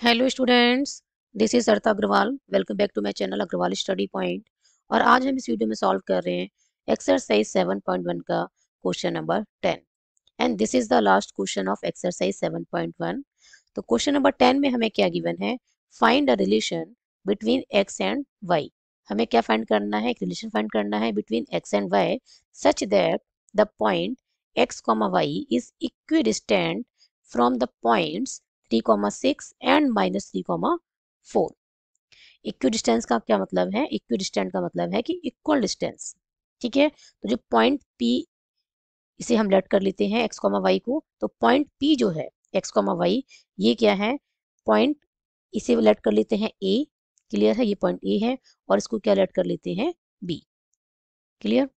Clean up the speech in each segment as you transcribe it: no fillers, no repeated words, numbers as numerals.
Hello students, this is Arta Agrawal. Welcome back to my channel Agrawal study point. और आज हम इस वीडियो में सॉल्व कर रहे हैं एक्सरसाइज 7.1 का question number 10 and this is the last question of exercise 7.1। तो क्वेश्चन नंबर 10 में हमें क्या गिवन है? Find a relation between X and Y. हमें क्या फाइंड करना है? एक रिलेशन फाइंड करना है between X and Y such that the point X comma Y is equidistant from the points 3,6 and -3,4। Equidistance का क्या मतलब है? इक्वी डिस्टेंट का मतलब है कि इक्वल डिस्टेंस। ठीक है, तो जो पॉइंट पी, इसे हम लेट कर लेते हैं एक्स कॉमा वाई को। तो पॉइंट पी जो है एक्स कॉमा वाई, ये क्या है? पॉइंट, इसे लेट कर लेते हैं ए। क्लियर है? ये पॉइंट ए है और इसको क्या लेट कर लेते हैं? बी। क्लियर?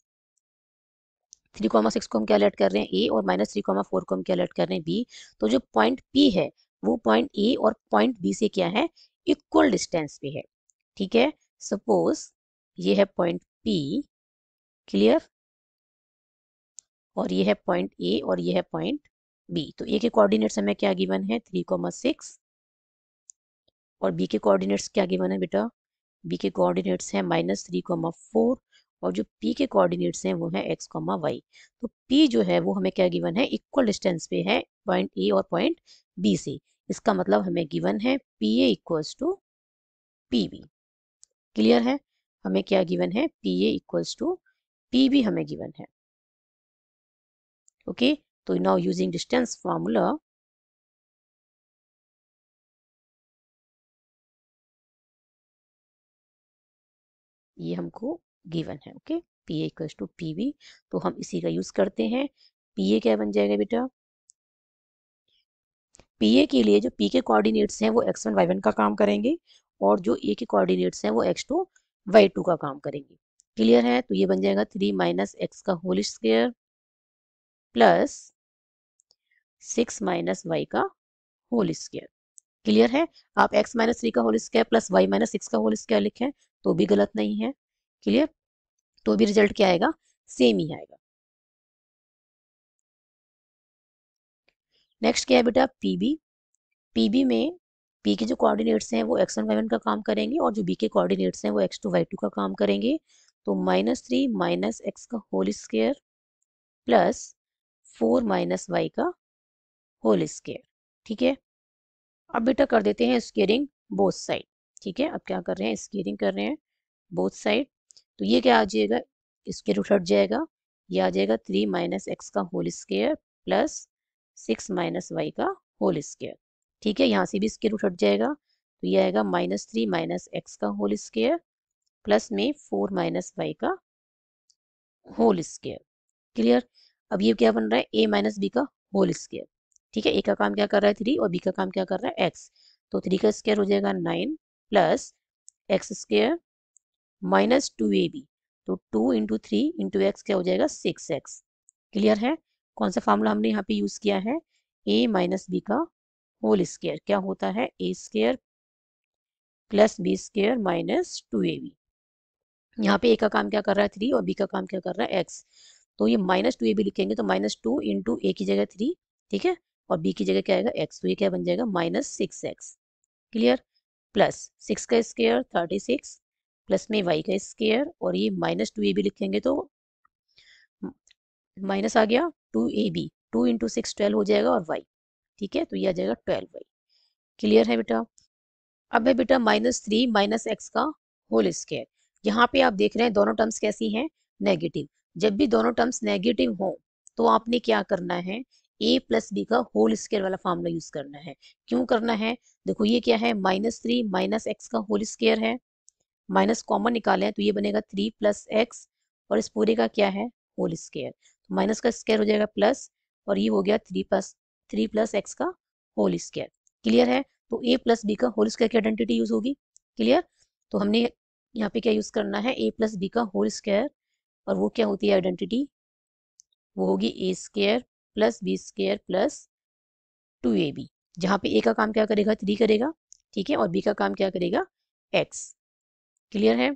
3,6 को हम क्या लेट कर रहे हैं? ए, और -3,4 को हम क्या लेट कर रहे हैं? बी। तो जो पॉइंट पी है वो पॉइंट ए और पॉइंट बी से क्या है? इक्वल डिस्टेंस पे है। ठीक है, सपोज ये है पॉइंट पी। क्लियर? और ये है पॉइंट ए और ये है पॉइंट बी। तो ए के कोऑर्डिनेट्स हमें क्या गिवन है? 3,6। और बी के कोऑर्डिनेट्स क्या गिवन है बेटा? बी के कोऑर्डिनेट्स हैं -3,4 और जो पी के कोऑर्डिनेट्स हैं वो है एक्स कॉमा वाई। तो पी जो है वो हमें क्या गिवन है? इक्वल डिस्टेंस पे है पॉइंट ए और पॉइंट बी से। इसका मतलब हमें गिवन है P A equals to P B. Clear है? हमें क्या गिवन है? P A equals to P B हमें गिवन है। ओके, तो नाउ यूजिंग डिस्टेंस फार्मूला, ये हमको गिवन है। Okay, P A equals to P B. तो हम इसी का यूज करते हैं। पी ए क्या बन जाएगा बेटा? पी ए के लिए जो पी के कोऑर्डिनेट्स हैं वो x1 y1 का काम करेंगे और जो ए के कोऑर्डिनेट्स हैं वो x2 y2 का काम करेंगे। क्लियर है? तो ये बन जाएगा 3 - x का होल स्क्वायर प्लस 6 - y का होल स्क्वायर। क्लियर है? आप x - 3 का होल स्क्वायर प्लस y - 6 का होल स्क्वायर लिखें तो भी गलत नहीं है। क्लियर? तो भी रिजल्ट क्या आएगा? सेम ही आएगा। नेक्स्ट क्या है बेटा? पीबी। पीबी में पी के जो कोऑर्डिनेट्स हैं वो x1 y1 का काम करेंगे और जो बी के कोऑर्डिनेट्स हैं वो x2 y2 का काम करेंगे। तो -3 - x का होल स्क्वायर प्लस 4 - y का होल स्क्वायर। ठीक है, अब बेटा कर देते हैं स्क्वेयरिंग बोथ साइड। ठीक है, अब क्या कर रहे हैं? स्क्वेयरिंग कर रहे हैं बोथ साइड। तो ये क्या आ जाएगा? स्क्वायर रूट हट जाएगा। ये आ जाएगा 3 - x का होल स्क्वायर प्लस 6 - y का होल स्क्वायर। ठीक है, यहाँ से भी स्क्वायर रूट हट जाएगा तो ये आएगा -3 - x का होल स्क्वायर प्लस में 4 - y का होल स्क्वायर। क्लियर? अब ये क्या बन रहा है? a - b का होल स्क्वायर। ठीक है, ए का काम क्या कर रहा है? 3 और बी का काम क्या कर रहा है? x। तो 3 का स्क्वायर हो जाएगा 9 प्लस एक्स स्क्वायर -2ab। तो 2 × 3 × x क्या हो जाएगा? 6x। क्लियर है? कौन सा फार्मूला हमने यहाँ पे यूज किया है? a - b का होल स्क्वायर क्या होता है? a square plus b square -2ab। यहाँ पे a का काम क्या कर रहा है? 3 और b का काम क्या कर रहा है? x। तो ये -2ab लिखेंगे तो -2 × a की जगह 3। ठीक है, और b की जगह क्या आएगा? x। तो ये क्या बन जाएगा? -6x। क्लियर? प्लस 6 का स्क्वायर 36 प्लस में y का स्क्वायर और ये -2ab लिखेंगे तो माइनस आ गया 2ab। 2 × 6 12 हो जाएगा और y। ठीक है, तो ये आ जाएगा 12y। क्लियर है बेटा? अब है बेटा -3 - x का होल स्क्वायर। यहाँ पे आप देख रहे हैं दोनों टर्म्स कैसी हैं? नेगेटिव। जब भी दोनों टर्म्स नेगेटिव हो तो आपने क्या करना है? a प्लस बी का होल स्क्वायर वाला फार्मूला यूज करना है। क्यों करना है? देखो ये क्या है? -3 - x का होल स्क्वायर है। माइनस कॉमन निकाले तो ये बनेगा 3 + x और इस पूरे का क्या है? Whole square. तो माइनस का स्क्वायर हो जाएगा प्लस और ये हो गया 3 + x का होल स्क्वायर। क्लियर है? तो a प्लस बी का होल स्क्वायर की आइडेंटिटी यूज होगी। क्लियर? तो हमने यहाँ पे क्या यूज करना है? a प्लस बी का होल स्क्वायर और वो क्या होती है आइडेंटिटी? वो होगी a square plus B square plus 2ab। जहाँ पे a का काम क्या करेगा? 3 करेगा। ठीक है, और b का काम क्या करेगा? x। क्लियर है?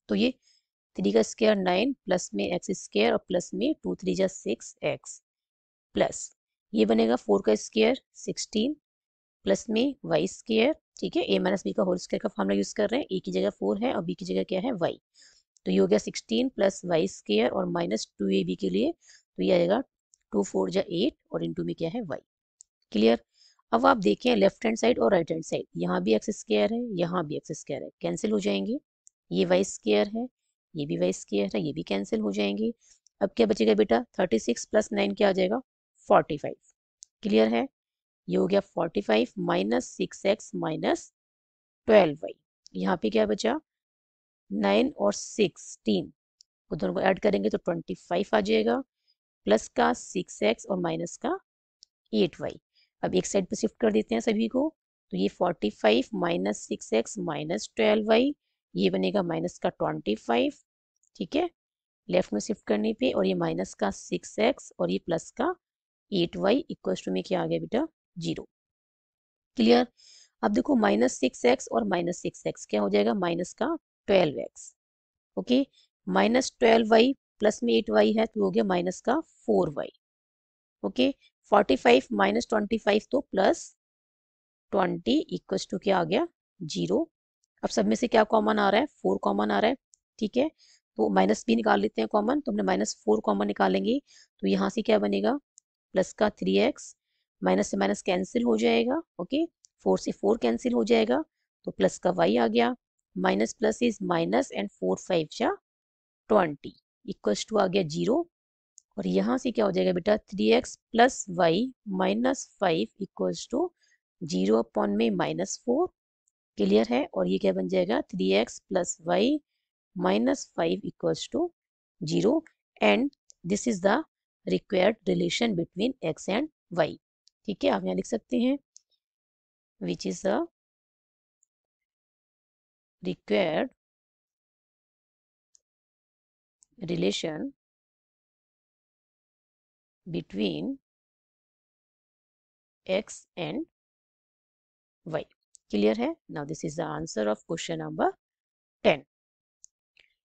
तो ये 3 का स्क्वायर 9 प्लस में x स्क्वायर और प्लस में 2 3 6 x प्लस ये बनेगा 4 का स्क्वायर 16 प्लस में वाई स्केयर, ठीक है, ए माइनस बी का होल स्केयर का फॉर्मूला यूज कर रहे हैं, ए की जगह 4 है और बी की जगह क्या है वाई, तो ये हो गया 16 प्लस वाई स्केयर और माइनस 2ab के लिए तो ये आएगा 2 4 जा 8 और इनटू में क्या है वाई। क्लियर। अब आप देखें लेफ्ट हैंड साइड और राइट हैंड साइड, यहाँ भी एक्स स्क्वायर है, यहाँ भी एक्स स्क्वायर है, कैंसिल हो जाएंगे, ये वाई स्क्वायर है, ये भी वाई स्क्वायर है, ये भी कैंसिल हो जाएंगे। अब क्या बचेगा बेटा, 36 प्लस 9 क्या आ जाएगा 45। क्लियर है, ये हो गया 45 माइनस 6x माइनस 12y। यहाँ पे क्या बचा 9 और 16, वो दोनों को ऐड करेंगे तो 25 आ जाएगा, प्लस का 6x और माइनस का 8y। अब एक साइड पे शिफ्ट कर देते हैं सभी को, तो ये 45 माइनस 6x माइनस 12y, ये बनेगा माइनस का 25, ठीक है, लेफ्ट में शिफ्ट करने पे, और ये माइनस का 6x और ये प्लस का 8y इक्वल्स टू में क्या आ गया बेटा 0। क्लियर। अब देखो माइनस 6x और माइनस 6x क्या हो जाएगा माइनस का 12x, okay, minus 12y plus में 8y है तो हो गया माइनस का 4y, ओके, 45 माइनस 25 तो प्लस 20 इक्वल्स टू क्या आ गया 0। अब सब में से क्या कॉमन आ रहा है 4 कॉमन आ रहा है, ठीक है, तो माइनस भी निकाल लेते हैं कॉमन, तो हमने माइनस 4 कॉमन निकालेंगे तो यहाँ से क्या बनेगा प्लस का 3x, माइनस से माइनस कैंसिल हो जाएगा, ओके, 4 से 4 कैंसिल हो जाएगा तो प्लस का y आ गया, minus plus is minus and 4 5 जा 20 इक्वल्स टू आ गया 0। और यहाँ से क्या हो जाएगा बेटा 3x plus Y minus 5 equals to 0 upon में माइनस 4। क्लियर है, और ये क्या बन जाएगा 3x plus Y minus 5 equals to 0 and this is the required relation between x and y। ठीक है, आप यहाँ लिख सकते हैं which is the required relation between x and y। Clear है, now this is the answer of question number 10।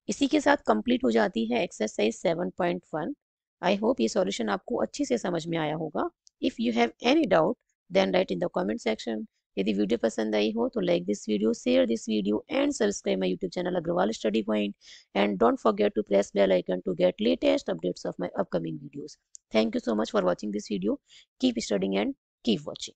इसी के साथ कंप्लीट हो जाती है एक्सरसाइज 7.1। आई होप ये सॉल्यूशन आपको अच्छे से समझ में आया होगा। If you have any doubt then write in the comment section. यदि वीडियो पसंद आई हो तो like this video, share this video and subscribe my YouTube channel Agrawal study point and don't forget to press bell icon to get latest updates of my upcoming videos. Thank you so much for watching this video. Keep studying and keep watching.